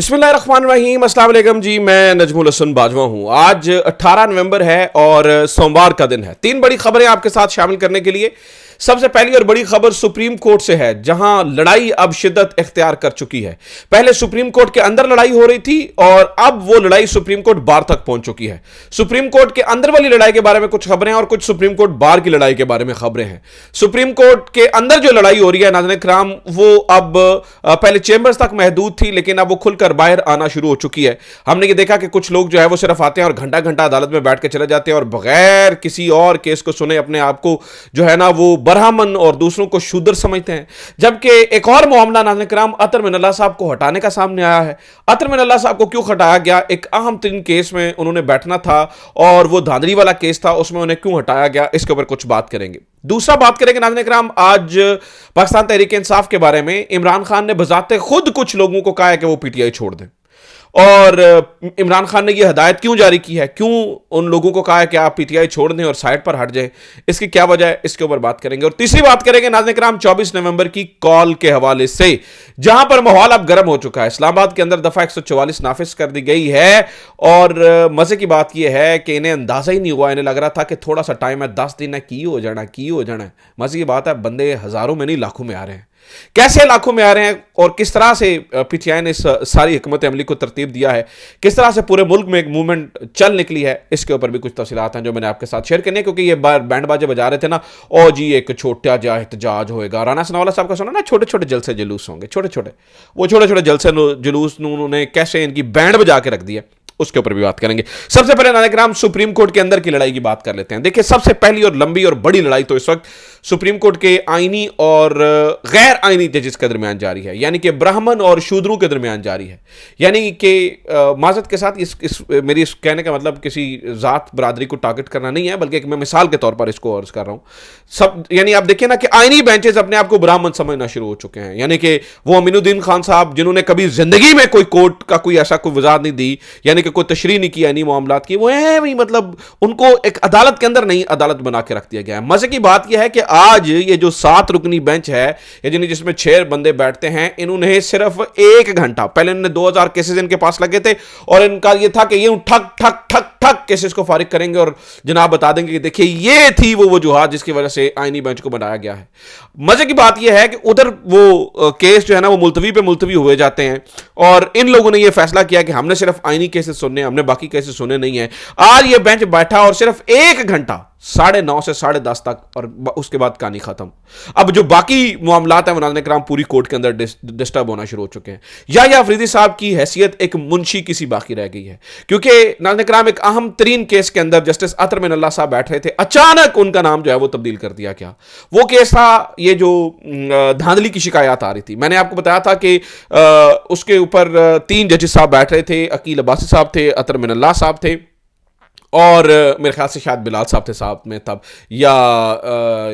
बिस्मिल्लाहिर्रहमानिर्रहीम, अस्सलाम वालेकुम जी। मैं नजमुल हसन बाजवा हूँ। आज 18 नवंबर है और सोमवार का दिन है। तीन बड़ी खबरें आपके साथ शामिल करने के लिए। सबसे पहली और बड़ी खबर सुप्रीम कोर्ट से है, जहां लड़ाई अब शिद्दत इख्तियार कर चुकी है। पहले सुप्रीम कोर्ट के अंदर लड़ाई हो रही थी और अब वो लड़ाई सुप्रीम कोर्ट बार तक पहुंच चुकी है। सुप्रीम कोर्ट के अंदर वाली लड़ाई के बारे में कुछ खबरें और कुछ सुप्रीम कोर्ट बार की लड़ाई के बारे में खबरें हैं। सुप्रीम कोर्ट के अंदर जो लड़ाई हो रही है नाज़रीन किराम, वो अब पहले चेंबर्स तक महदूद थी, लेकिन अब वो खुलकर बाहर आना शुरू हो चुकी है। हमने ये देखा कि कुछ लोग जो है वो सिर्फ आते हैं और घंटा घंटा अदालत में बैठ के चले जाते हैं और बगैर किसी और केस को सुने अपने आप को जो है ना वो बरहमन और दूसरों को शूद्र समझते हैं। जबकि एक और मामला नाज़रीन किराम अतर मिनल्लाह साहब को हटाने का सामने आया है। अतर मिनल्लाह साहब को क्यों हटाया गया? एक अहम तरीन केस में उन्होंने बैठना था और वो धांधली वाला केस था, उसमें उन्हें क्यों हटाया गया, इसके ऊपर कुछ बात करेंगे। दूसरा बात करेंगे नाज़रीन किराम आज पाकिस्तान तहरीक इंसाफ के बारे में। इमरान खान ने बजाते खुद कुछ लोगों को कहा है कि वो पीटीआई छोड़ दें, और इमरान खान ने यह हदायत क्यों जारी की है, क्यों उन लोगों को कहा है कि आप पीटीआई छोड़ दें और साइड पर हट जाएं, इसकी क्या वजह है, इसके ऊपर बात करेंगे। और तीसरी बात करेंगे नाज़रीन किराम 24 नवंबर की कॉल के हवाले से, जहां पर माहौल अब गर्म हो चुका है। इस्लामाबाद के अंदर दफा 144 नाफिज कर दी गई है और मजे की बात यह है कि इन्हें अंदाजा ही नहीं हुआ। इन्हें लग रहा था कि थोड़ा सा टाइम है, 10 दिन है, की हो जाना है। मजे की बात है, बंदे हजारों में नहीं लाखों में आ रहे हैं। कैसे लाखों में आ रहे हैं और किस तरह से पीटीआई ने इस सारी हिकमत अमली को तरतीब दिया है, किस तरह से पूरे मुल्क में एक मूवमेंट चल निकली है, इसके ऊपर भी कुछ तफसीलात हैं जो मैंने आपके साथ शेयर करनी है। क्योंकि ये बैंड बाजे बजा रहे थे ना, ओ जी एक छोटा जा एहतजाज होएगा। राना सनाउल्लाह साहब का सुना ना, छोटे छोटे जलसे जुलूस होंगे, छोटे छोटे जलसे जुलूस उन्होंने कैसे इनकी बैंड बजा के रख दिया, उसके ऊपर भी बात करेंगे। सबसे पहले नाज़रीन किराम सुप्रीम कोर्ट के अंदर की लड़ाई की बात कर लेते हैं। देखिए, सबसे पहली और लंबी और बड़ी लड़ाई तो इस वक्त सुप्रीम कोर्ट के आईनी और गैर आईनी जजेस के दरमियान जारी है, यानी कि ब्राह्मण और शूद्रों के दरमियान जारी है। यानी कि माजरत के साथ मेरी इस कहने का मतलब किसी जात बरादरी को टारगेट करना नहीं है, बल्कि एक मैं मिसाल के तौर पर इसको अर्ज कर रहा हूं। सब यानी आप देखिए ना कि आईनी बेंचेस अपने आप को ब्राह्मण समझना शुरू हो चुके हैं। यानी कि वो अमीनुद्दीन खान साहब, जिन्होंने कभी जिंदगी में कोई कोर्ट का कोई ऐसा कोई वजाहत नहीं दी, यानी कि कोई तशरीह नहीं किया नहीं मामलात की, वो है भी मतलब उनको एक अदालत के अंदर नहीं अदालत बना के रख दिया गया है। मजे की बात यह है कि आज ये जो 7 रुकनी बेंच है, यानी जिसमें 6 बंदे बैठते हैं, इन्होंने सिर्फ 1 घंटा पहले, इन्होंने 2000 केसेस इनके पास लगे थे और इनका ये था कि ये ठक ठक ठक ठक केसेस को फारिग करेंगे और जनाब बता देंगे कि देखिए ये थी वो वजूहात जिसकी वजह से आईनी बेंच को बनाया गया है। मजे की बात यह है कि उधर वो केस जो है ना वो मुलतवी पे मुलतवी हुए जाते हैं और इन लोगों ने ये फैसला किया कि हमने सिर्फ आईनी केसेस सुनने, हमने बाकी केसेस सुने नहीं है। आज ये बेंच बैठा और सिर्फ 1 घंटा 9:30 से 10:30 तक, और उसके बाद कहानी खत्म। अब जो बाकी मामलात हैं वो नाज़रीन किराम पूरी कोर्ट के अंदर डिस्टर्ब होना शुरू हो चुके हैं। या अफरीदी साहब की हैसियत एक मुंशी की सी बाकी रह गई है, क्योंकि नाज़रीन किराम एक अहम तरीन केस के अंदर जस्टिस अतर मिनल्लाह साहब बैठ रहे थे, अचानक उनका नाम जो है वो तब्दील कर दिया गया। वो केस था ये जो धांधली की शिकायत आ रही थी। मैंने आपको बताया था कि उसके ऊपर 3 जजेस साहब बैठ रहे थे, अकील अब्बासी साहब थे, अतर मिनल्लाह साहब थे और मेरे ख्याल से शायद बिलाल साहब थे साहब में तब, या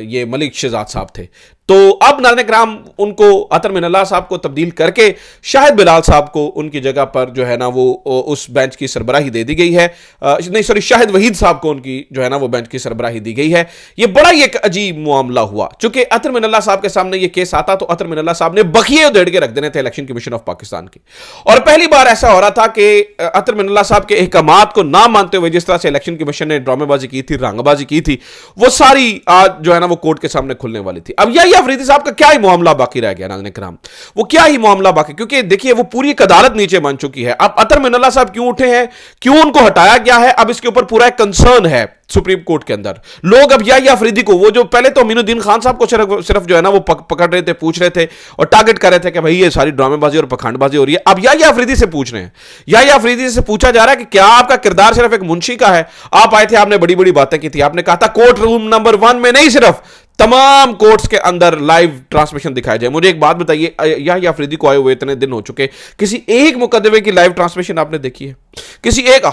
ये मलिक शहजाद साहब थे। तो अब नाज़रीन किराम उनको अतर मिनल्लाह साहब को तब्दील करके शायद बिलाल साहब को उनकी जगह पर जो है ना वो उस बेंच की सरबराही दे दी गई है। नहीं सॉरी, शाहिद वहीद साहब को उनकी जो है ना वो बेंच की सरबराही दी गई है। ये बड़ा ही एक अजीब मामला हुआ। चूंकि अतर मिनल्लाह साहब के सामने ये केस आता तो अतर मिनल्लाह साहब ने बखिए उधेड़ के रख देने थे इलेक्शन कमीशन ऑफ पाकिस्तान की। और पहली बार ऐसा हो रहा था कि अतर मिनल्लाह साहब के अहकामात को ना मानते हुए जिस तरह से इलेक्शन कमीशन ने ड्रामेबाजी की थी, रंगबाजी की थी, वो सारी आज जो है ना वो कोर्ट के सामने खुलने वाली थी। अब यही अफरीदी साहब का क्या ही मामला बाकी रह गया नाज़रीन किराम, वो क्या ही मामला बाकी, क्योंकि देखिए वो पूरी एक अदालत नीचे बन चुकी है। अब अतर मिनल्लाह साहब क्यों उठे हैं, क्यों उनको हटाया गया है, अब इसके ऊपर पूरा एक कंसर्न है सुप्रीम कोर्ट के अंदर। लोग अब या अफरीदी को, वो जो पहले तो अमीनुद्दीन खान साहब को सिर्फ जो है ना वो पकड़ रहे थे, पूछ रहे थे और टारगेट कर रहे थे कि भाई ये सारी ड्रामेबाजी और पखंडबाजी हो रही है। अब या अफरीदी से पूछ रहे हैं, या अफरीदी से पूछा जा रहा है कि क्या आपका किरदार सिर्फ एक मुंशी का है? आप आए थे, आपने बड़ी बड़ी बातें की थी, आपने कहा था कोर्ट रूम नंबर 1 में नहीं, सिर्फ तमाम कोर्ट्स के अंदर लाइव ट्रांसमिशन दिखाया जाए। मुझे एक बात बताइए, या अफरीदी को आए हुए इतने दिन हो चुके, किसी एक मुकदमे की लाइव ट्रांसमिशन आपने देखी है? किसी एक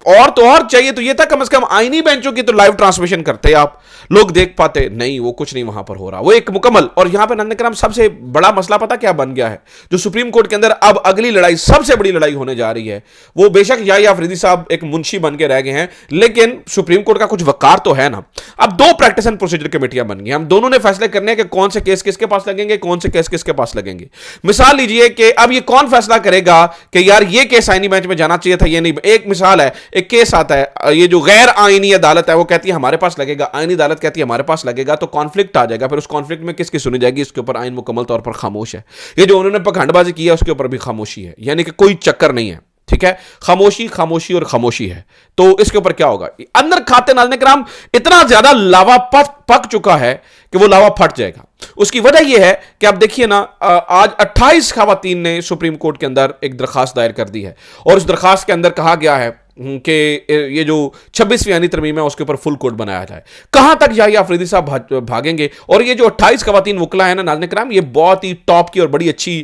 और तो और चाहिए तो ये था कम से कम आईनी बेंचों की तो लाइव ट्रांसमिशन करते आप, लोग देख पाते। नहीं, वो कुछ नहीं वहां पर हो रहा, वो एक मुकम्मल। और यहां पे नंदनकराम सबसे बड़ा मसला पता क्या बन गया है, जो सुप्रीम कोर्ट के अंदर अब अगली लड़ाई, सबसे बड़ी लड़ाई होने जा रही है, वो बेशक याहिया अफरीदी साहब एक मुंशी बन के रह गए हैं, लेकिन सुप्रीम कोर्ट का कुछ वकार तो है ना। अब दो प्रैक्टिस एंड प्रोसीजर कमेटियां बन गई, हम दोनों ने फैसले करने हैं कि कौन से केस किसके पास लगेंगे, कौन से केस किसके पास लगेंगे। मिसाल लीजिए कि अब ये कौन फैसला करेगा कि यार ये केस आईनी बेंच में जाना चाहिए था, ये नहीं। एक मिसाल है, एक केस आता है, ये जो गैर आईनी अदालत है वो कहती है हमारे पास लगेगा, आईनी अदालत कहती है हमारे पास लगेगा, तो कॉन्फ्लिक्ट आ जाएगा। फिर उस कॉन्फ्लिक्ट में किसकी सुनी जाएगी, इसके ऊपर आईन मुकम्मल तौर पर खामोश है। ये जो उन्होंने पखंडबाजी की है उसके ऊपर भी खामोशी है, यानी कि कोई चक्कर नहीं है। ठीक है, खामोशी खामोशी और खामोशी है। तो इसके ऊपर क्या होगा, अंदर खाते नाज़रीन-ए-किराम इतना ज्यादा लावा पक चुका है कि वो लावा फट जाएगा। उसकी वजह यह है कि आप देखिए ना, आज 28 खवातीन ने सुप्रीम कोर्ट के अंदर एक दरखास्त दायर कर दी है, और उस दरखास्त के अंदर कहा गया है कि ये जो 26वीं आईनी तरमीम है उसके ऊपर फुल कोर्ट बनाया जाए। कहां तक याहिया अफरीदी साहब भागेंगे? और ये जो 28 खवातीन वकला है ना नाज़रीन-ए-किराम, ये बहुत ही टॉप की और बड़ी अच्छी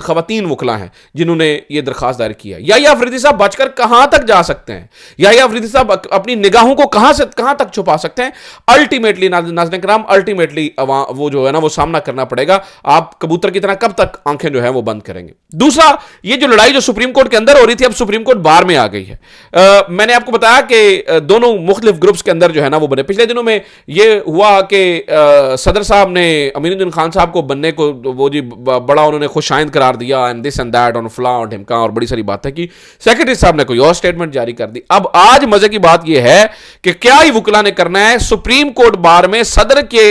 खवातीन वकला हैं जिन्होंने ये दरखास्त दायर किया है। याहिया अफरीदी साहब बचकर कहां तक जा सकते हैं? याहिया अफरीदी साहब अपनी निगाहों को कहां से कहां तक छुपा सकते हैं? अल्टीमेटली नाज़रीन-ए-किराम, अल्टीमेटली वो जो है ना वो सामना करना पड़ेगा। आप कबूतर की तरह कब तक आंखें जो है वो बंद करेंगे? दूसरा, ये जो लड़ाई जो सुप्रीम कोर्ट के अंदर हो रही थी, अब सुप्रीम कोर्ट बार में आ गई है। मैंने आपको बताया कि दोनों मुख्तलिफ ग्रुप्स के अंदर जो है ना वो बने। पिछले दिनों में ये हुआ कि सदर साहब ने अमीनुद्दीन खान साहब को बनने को वो जी बड़ा उन्होंने खुशाइंद करार दिया, एंड दिस एंड दैट ऑन फ्ला और ढिमका और बड़ी सारी बातें की। सेक्रेटरी साहब ने कोई और स्टेटमेंट जारी कर दी। अब आज मजे की बात यह है कि क्या ही वकला ने करना है, सुप्रीम कोर्ट बार में सदर के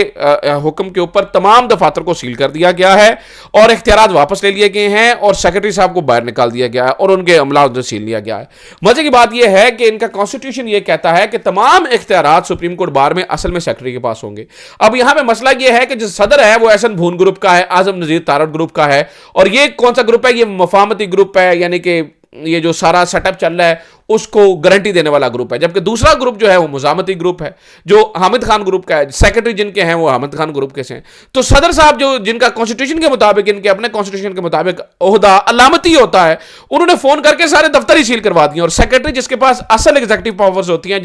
हुक्म के ऊपर तमाम दफातर को सील कर दिया गया है और इख्तियारात वापस ले लिए गए हैं, और सेक्रेटरी साहब को बाहर निकाल दिया गया है और उनके अमला सील लिया गया है। मजे की बात यह है कि इनका कॉन्स्टिट्यूशन यह कहता है कि तमाम इख्तियारात सुप्रीम कोर्ट बार में असल में सेक्रेटरी के पास होंगे। अब यहां पे मसला यह है कि जो सदर है वो एहसन भून ग्रुप का है, आजम नजीर तारड़ ग्रुप का है, और ये कौन सा ग्रुप है? ये मफामती ग्रुप है, यानी कि ये जो सारा सेटअप चल रहा है उसको गारंटी देने वाला ग्रुप है। जबकि दूसरा ग्रुप जो है वो मुजामती ग्रुप है, जो हामिद खान ग्रुप का है। सेक्रेटरी जिनके हैं वो हामिद खान ग्रुप के हैं। तो सदर साहब जो जिनका कॉन्स्टिट्यूशन के मुताबिक, इनके अपने कॉन्स्टिट्यूशन के मुताबिक ओहदा अलामती होता है, उन्होंने फोन करके सारे दफ्तर ही सील करवा दिए। और सेक्रेटरी जिसके पास असल एग्जीक्यूटिव पावर्स होती हैं,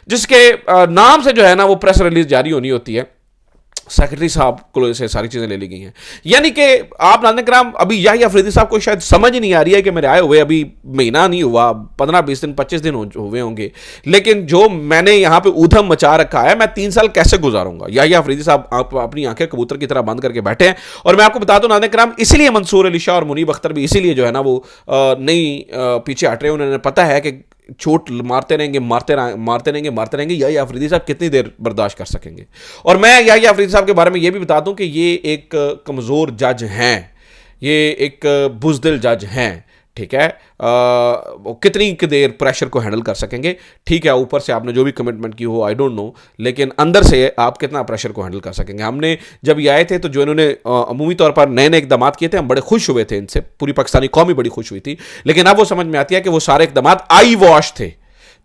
जिसके नाम से जो है ना वो प्रेस रिलीज जारी होनी होती है, सेक्रेटरी साहब को से सारी चीजें ले ली गई हैं। यानी कि आप नाज़रीन-ए-किराम, अभी याहिया अफरीदी साहब को शायद समझ नहीं आ रही है कि मेरे आए हुए अभी महीना नहीं हुआ, 15-20 दिन 25 दिन हुए होंगे, लेकिन जो मैंने यहां पे ऊधम मचा रखा है, मैं 3 साल कैसे गुजारूंगा? याहिया अफरीदी साहब आप अपनी आंखें कबूतर की तरह बंद करके बैठे हैं। और मैं आपको बता दूं नाज़रीन-ए-किराम, इसीलिए मंसूर अली शाह और मुनीब अख्तर भी इसीलिए जो है ना वो नहीं पीछे हट रहे। उन्होंने पता है कि चोट मारते रहेंगे याहिया अफरीदी साहब कितनी देर बर्दाश्त कर सकेंगे। और मैं याहिया अफरीदी साहब के बारे में यह भी बता दूं कि ये एक कमज़ोर जज हैं, ये एक बुज़दिल जज हैं। ठीक है, कितनी देर प्रेशर को हैंडल कर सकेंगे? ठीक है, ऊपर से आपने जो भी कमिटमेंट की हो आई डोंट नो, लेकिन अंदर से आप कितना प्रेशर को हैंडल कर सकेंगे? हमने जब ये आए थे तो जो इन्होंने अमूमी तौर पर नए नए इकदाम किए थे, हम बड़े खुश हुए थे इनसे, पूरी पाकिस्तानी कौम ही बड़ी खुश हुई थी। लेकिन अब वो समझ में आती है कि वो सारे इकदाम आई वॉश थे,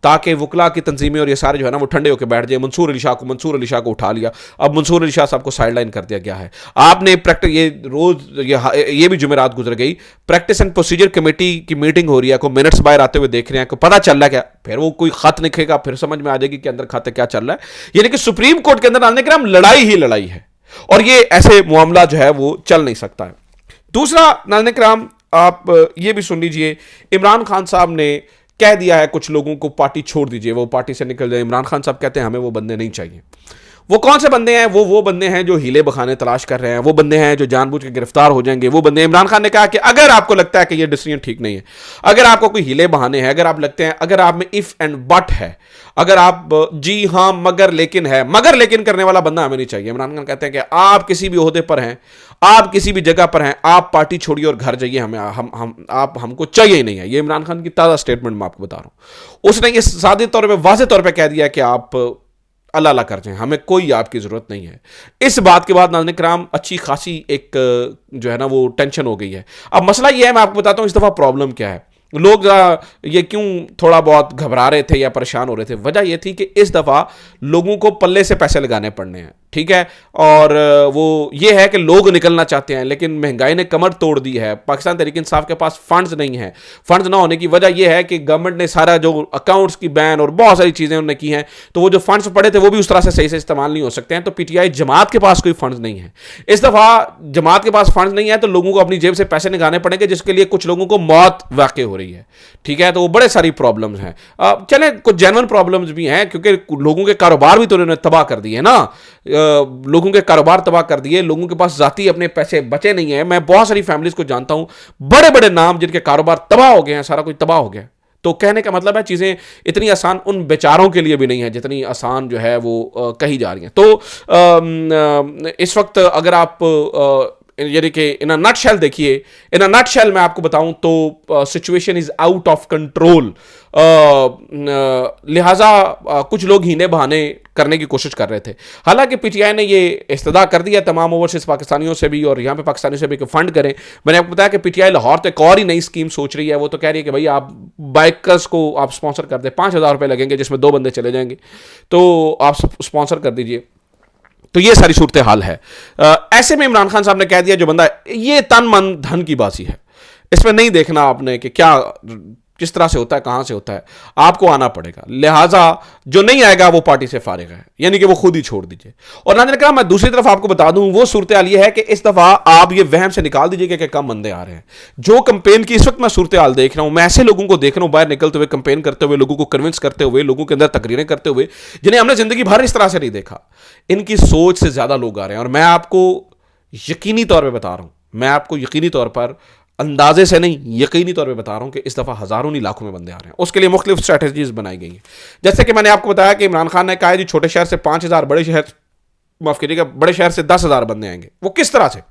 ताकि वकला की तंजीमें और ये सारे जो है ना वो ठंडे होकर बैठ जाए। मंसूर अली शाह को उठा लिया, अब मंसूर अली शाह साहब को साइडलाइन कर दिया गया है। आपने प्रैक्टिस ये भी जुमेरात गुजर गई, प्रैक्टिस एंड प्रोसीजर कमेटी की मीटिंग हो रही है, को मिनट्स बाहर आते हुए देख रहे हैं, को पता चल रहा है क्या? फिर वो कोई खत लिखेगा, फिर समझ में आ जाएगी कि अंदर खाते क्या चल रहा है। यानी कि सुप्रीम कोर्ट के अंदर नाज़रीन-ए-किराम लड़ाई ही लड़ाई है, और ये ऐसे मामला जो है वो चल नहीं सकता है। दूसरा नाज़रीन-ए-किराम, आप ये भी सुन लीजिए, इमरान खान साहब ने कह दिया है कुछ लोगों को पार्टी छोड़ दीजिए, वो पार्टी से निकल जाए। इमरान खान साहब कहते हैं हमें वो बंदे नहीं चाहिए। वो कौन से बंदे हैं? वो बंदे हैं जो हीले बखाने तलाश कर रहे हैं, वो बंदे हैं जो जानबूझ के गिरफ्तार हो जाएंगे, वो बंदे। इमरान खान ने कहा कि अगर आपको लगता है कि ये डिसीजन ठीक नहीं है, अगर आपको कोई हीले बहाने हैं, अगर आप लगते हैं, अगर आप में इफ एंड बट है, अगर आप जी हाँ मगर लेकिन है, मगर लेकिन करने वाला बंदा हमें नहीं चाहिए। इमरान खान कहते हैं कि आप किसी भी ओहदे पर हैं, आप किसी भी जगह पर हैं, आप पार्टी छोड़िए और घर जाइए, आप हमको चाहिए ही नहीं है। ये इमरान खान की ताज़ा स्टेटमेंट मैं आपको बता रहा हूं। उसने ये सादे तौर पर वाज़े तौर पर कह दिया कि आप अल्लाह कर जाएं, हमें कोई आपकी ज़रूरत नहीं है। इस बात के बाद नाज़रीन-ए-किराम अच्छी खासी एक जो है ना वो टेंशन हो गई है। अब मसला ये है, मैं आपको बताता हूँ इस दफ़ा प्रॉब्लम क्या है। लोग ये क्यों थोड़ा बहुत घबरा रहे थे या परेशान हो रहे थे? वजह यह थी कि इस दफ़ा लोगों को पल्ले से पैसे लगाने पड़ने हैं। ठीक है। और वो ये है कि लोग निकलना चाहते हैं, लेकिन महंगाई ने कमर तोड़ दी है। पाकिस्तान तहरीक इंसाफ के पास फंड्स नहीं है। फंड्स ना होने की वजह यह है कि गवर्नमेंट ने सारा जो अकाउंट्स की बैन और बहुत सारी चीज़ें उन्होंने की हैं, तो वो जो फंड्स पड़े थे वो भी उस तरह से सही से इस्तेमाल नहीं हो सकते हैं। तो पीटीआई जमात के पास कोई फंड्स नहीं है। इस दफ़ा जमात के पास फंड्स नहीं है तो लोगों को अपनी जेब से पैसे निकालने पड़ेंगे, जिसके लिए कुछ लोगों को मौत वाक़ई हो रही है। ठीक है, तो वो बड़े सारी प्रॉब्लम्स हैं। चले कुछ जेन्युइन प्रॉब्लम्स भी हैं, क्योंकि लोगों के कारोबार भी तो उन्होंने तबाह कर दिए ना। लोगों के कारोबार तबाह कर दिए, लोगों के पास जाती अपने पैसे बचे नहीं है। मैं बहुत सारी फैमिलीज को जानता हूं, बड़े बड़े नाम जिनके कारोबार तबाह हो गए हैं, सारा कुछ तबाह हो गया। तो कहने का मतलब है चीज़ें इतनी आसान उन बेचारों के लिए भी नहीं है जितनी आसान जो है वो कही जा रही हैं। तो इस वक्त अगर आप यानी कि इन अ नटशेल देखिए, इन अ नटशेल मैं आपको बताऊं तो situation is out of control. लिहाजा कुछ लोग हीने बहाने करने की कोशिश कर रहे थे। हालांकि पीटीआई ने ये इस्तदा कर दिया तमाम ओवरसीज पाकिस्तानियों से भी और यहाँ पे पाकिस्तानियों से भी कि फंड करें। मैंने आपको बताया कि पीटीआई लाहौर तो एक और ही नई स्कीम सोच रही है। वो तो कह रही है कि भाई आप बाइकर्स को आप स्पॉन्सर कर दें, 5,000 रुपये लगेंगे, जिसमें 2 बंदे चले जाएंगे, तो आप स्पॉन्सर कर दीजिए। तो ये सारी सूरत हाल है। ऐसे में इमरान खान साहब ने कह दिया जो बंदा, ये तन मन धन की बाजी है, इसमें नहीं देखना आपने कि क्या किस तरह से होता है, कहां से होता है, आपको आना पड़ेगा। लिहाजा जो नहीं आएगा वो पार्टी से फारिग है, यानी कि वो खुद ही छोड़ दीजिए। और नाज़रीन किराम, मैं दूसरी तरफ आपको बता दूं, वो सूरत हाल ये है कि इस दफा आप ये वहम से निकाल दीजिए कि कम बंदे आ रहे हैं। जो कंपेन की इस वक्त मैं सूरत हाल देख रहा हूं, मैं ऐसे लोगों को देख रहा हूं बाहर निकलते हुए, कंपेन करते हुए, लोगों को कन्विंस करते हुए, लोगों के अंदर तकरीरें करते हुए, जिन्हें हमने जिंदगी भर इस तरह से नहीं देखा। इनकी सोच से ज्यादा लोग आ रहे हैं। और मैं आपको यकीनी तौर पर बता रहा हूं, मैं आपको यकीनी तौर पर, अंदाजे से नहीं, यकीनी तौर पे बता रहा हूं कि इस दफ़ा हज़ारों नहीं लाखों में बंदे आ रहे हैं। उसके लिए मुख्तलिफ स्ट्रैटेजीज बनाई गई हैं। जैसे कि मैंने आपको बताया कि इमरान खान ने कहा है जी छोटे शहर से 5,000, बड़े शहर, माफ़ कीजिएगा, बड़े शहर से 10,000 बंदे आएंगे। वो किस तरह से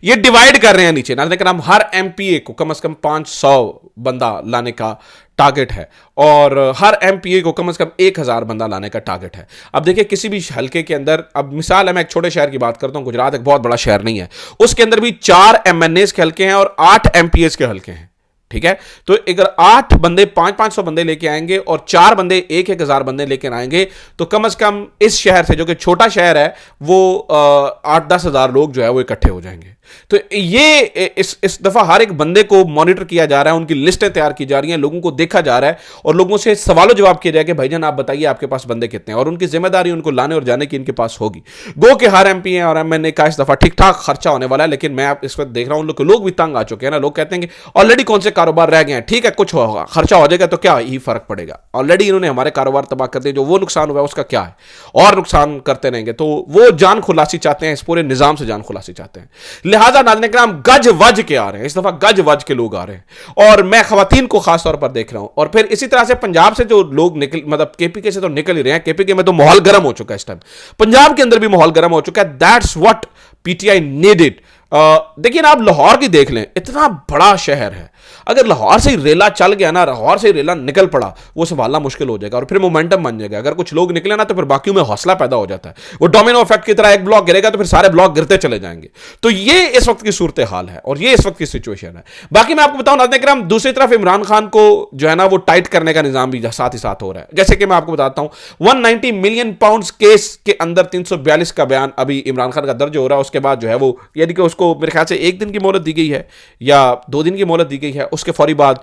ये डिवाइड कर रहे हैं नीचे। नाज़रीन किराम, हर एमपीए को कम से कम 500 बंदा लाने का टारगेट है और हर एमपीए को कम से कम 1,000 बंदा लाने का टारगेट है। अब देखिए, किसी भी हल्के के अंदर, अब मिसाल है, मैं एक छोटे शहर की बात करता हूं, गुजरात एक बहुत बड़ा शहर नहीं है, उसके अंदर भी 4 एमएनएस के हल्के हैं और 8 एमपीएस के हल्के हैं। ठीक है, तो अगर 8 बंदे 500 बंदे लेके आएंगे और 4 बंदे 1,000 बंदे लेकर आएंगे, तो कम से कम इस शहर से, जो कि छोटा शहर है, वो 8-10 हज़ार लोग जो है वो इकट्ठे हो जाएंगे। तो ये इस दफा हर एक बंदे को मॉनिटर किया जा रहा है, उनकी लिस्टें तैयार की जा रही हैं, लोगों को देखा जा रहा है और लोगों से सवालों जवाब किया जाए कि भाईजान आप बताइए आपके पास बंदे कितने हैं, और उनकी जिम्मेदारी उनको लाने और जाने की इनके पास होगी। गो के हर एमपी और एमएनए का इस दफा ठीक ठाक खर्चा होने वाला है। लेकिन मैं आप इस वक्त देख रहा हूं लोग भी तंग आ चुके हैं ना। लोग कहते हैं कि ऑलरेडी कौन से कारोबार रह गए हैं, ठीक है कुछ होगा, खर्चा हो जाएगा तो क्या ही फर्क पड़ेगा, ऑलरेडी इन्होंने हमारे कारोबार तबाह कर दिए, जो वो नुकसान हुआ है उसका क्या है, और नुकसान करते रहेंगे। तो वो जान खुलासी चाहते हैं, इस पूरे निजाम से जान खुलासी चाहते हैं। लिहाजा नाज़रीन किराम, गज वज के आ रहे हैं इस दफा, गज वज के लोग आ रहे हैं और मैं खवातीन को खास तौर पर देख रहा हूं। और फिर इसी तरह से पंजाब से जो लोग निकल, मतलब केपीके से तो निकल ही रहे हैं, केपीके में तो माहौल गर्म हो चुका है इस टाइम, पंजाब के अंदर भी माहौल गर्म हो चुका है। That's what PTI needed. देखिए ना, आप लाहौर की देख लें, इतना बड़ा शहर है, अगर लाहौर से ही रेला चल गया ना, लाहौर से ही रेला निकल पड़ा, वो संभालना मुश्किल हो जाएगा और फिर मोमेंटम बन जाएगा। अगर कुछ लोग निकले ना तो फिर बाकियों में हौसला पैदा हो जाता है। वो डोमिनो इफेक्ट की तरह एक ब्लॉक गिरेगा तो फिर सारे ब्लॉक गिरते चले जाएंगे। तो ये इस वक्त की सूरत हाल है और ये इस वक्त की सिचुएशन है। बाकी मैं आपको बताऊं नाज़रीन किराम, दूसरी तरफ इमरान खान को जो है ना वो टाइट करने का निजाम भी साथ ही साथ हो रहा है। जैसे कि मैं आपको बताता हूं, 190 मिलियन पाउंड केस के अंदर 342 का बयान अभी इमरान खान का दर्ज हो रहा है। उसके बाद जो है वो, यानी कि उसको मेरे ख्याल से 1 दिन की मोहलत दी गई है या 2 दिन की मोहलत दी गई है। उसके फौरी बाद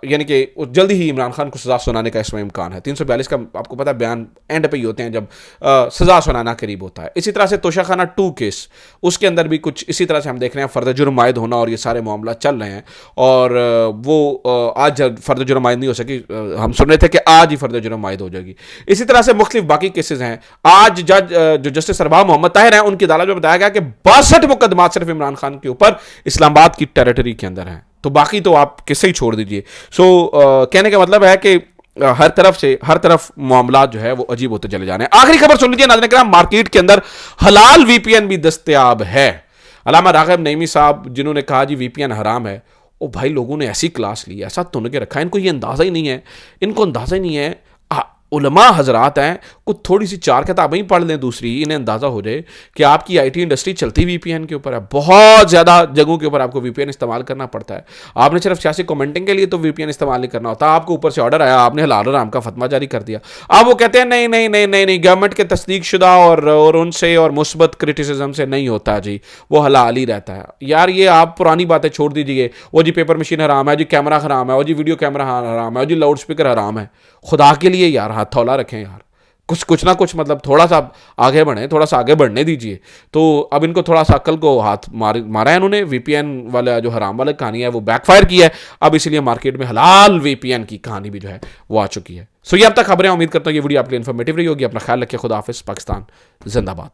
यानी कि जल्दी ही इमरान खान को सजा सुनाने का इसमें इम्कान है। 342 का आपको पता है बयान एंड पे ही होते हैं जब सजा सुनाना करीब होता है। इसी तरह से तोशाखाना 2 केस, उसके अंदर भी कुछ इसी तरह से हम देख रहे हैं, फर्द जुर्म आयद होना और ये सारे मामला चल रहे हैं। और वो आज फर्द जुर्म आयद नहीं हो सकी, हम सुन रहे थे कि आज ही फर्द जुर्म आयद हो जाएगी। इसी तरह से मुख्तलिफ बाकी केसेस हैं। आज जज जो जस्टिस सरबाब मोहम्मद ताहिर हैं, उनकी अदालत में बताया गया कि 62 मुकदमा सिर्फ इमरान खान के ऊपर इस्लामाबाद की टेरिटरी के अंदर हैं। तो बाकी तो आप किससे ही छोड़ दीजिए। कहने का मतलब है कि हर तरफ मामला जो है वो अजीब होते चले जाने। आखिरी खबर सुन लीजिए नाज़रीन किराम, मार्केट के अंदर हलाल वीपीएन भी दस्तयाब है। अल्लामा राग़िब नईमी साहब जिन्होंने कहा जी वीपीएन हराम है, भाई लोगों ने ऐसी क्लास ली, ऐसा तुन के रखा है, इनको ये अंदाजा ही नहीं है, इनको अंदाजा ही नहीं है उलमा हजरात हैं, कुछ थोड़ी सी 4 किताबें ही पढ़ लें दूसरी, इन्हें अंदाज़ा हो जाए कि आपकी आईटी इंडस्ट्री चलती वीपीएन के ऊपर है। बहुत ज़्यादा जगहों के ऊपर आपको वीपीएन इस्तेमाल करना पड़ता है। आपने सिर्फ सियासी कमेंटिंग के लिए तो वीपीएन इस्तेमाल नहीं करना होता, आपको ऊपर से ऑर्डर आया, आपने हलाल हराम का फतवा जारी कर दिया। अब वो कहते हैं नहीं नहीं नहीं नहीं नहीं, गवर्नमेंट के तस्दीक शुदा और उनसे और मुस्बत क्रिटिसिज्म से नहीं होता जी, वो हलाल ही रहता है। यार ये आप पुरानी बातें छोड़ दीजिए, वो जी पेपर मशीन हराम है जी, कैमरा हराम है, वो जी वीडियो कैमरा हराम है, जी लाउड स्पीकर हराम है। खुदा के लिए यार हाथ थौला रखें यार, कुछ ना कुछ मतलब थोड़ा सा आगे बढ़े, थोड़ा सा आगे बढ़ने दीजिए। तो अब इनको थोड़ा सा अक्ल को हाथ मारा है इन्होंने, वीपीएन वाला जो हराम वाला कहानी है वो बैकफायर की है, अब इसलिए मार्केट में हलाल वीपीएन की कहानी भी जो है वो आ चुकी है। सो ये अब तक खबरें, उम्मीद करता हूँ ये वीडियो आपके लिए इन्फॉर्मेटिव रही होगी। अपना ख्याल रखिए, खुदा हाफिज़, पाकिस्तान जिंदाबाद।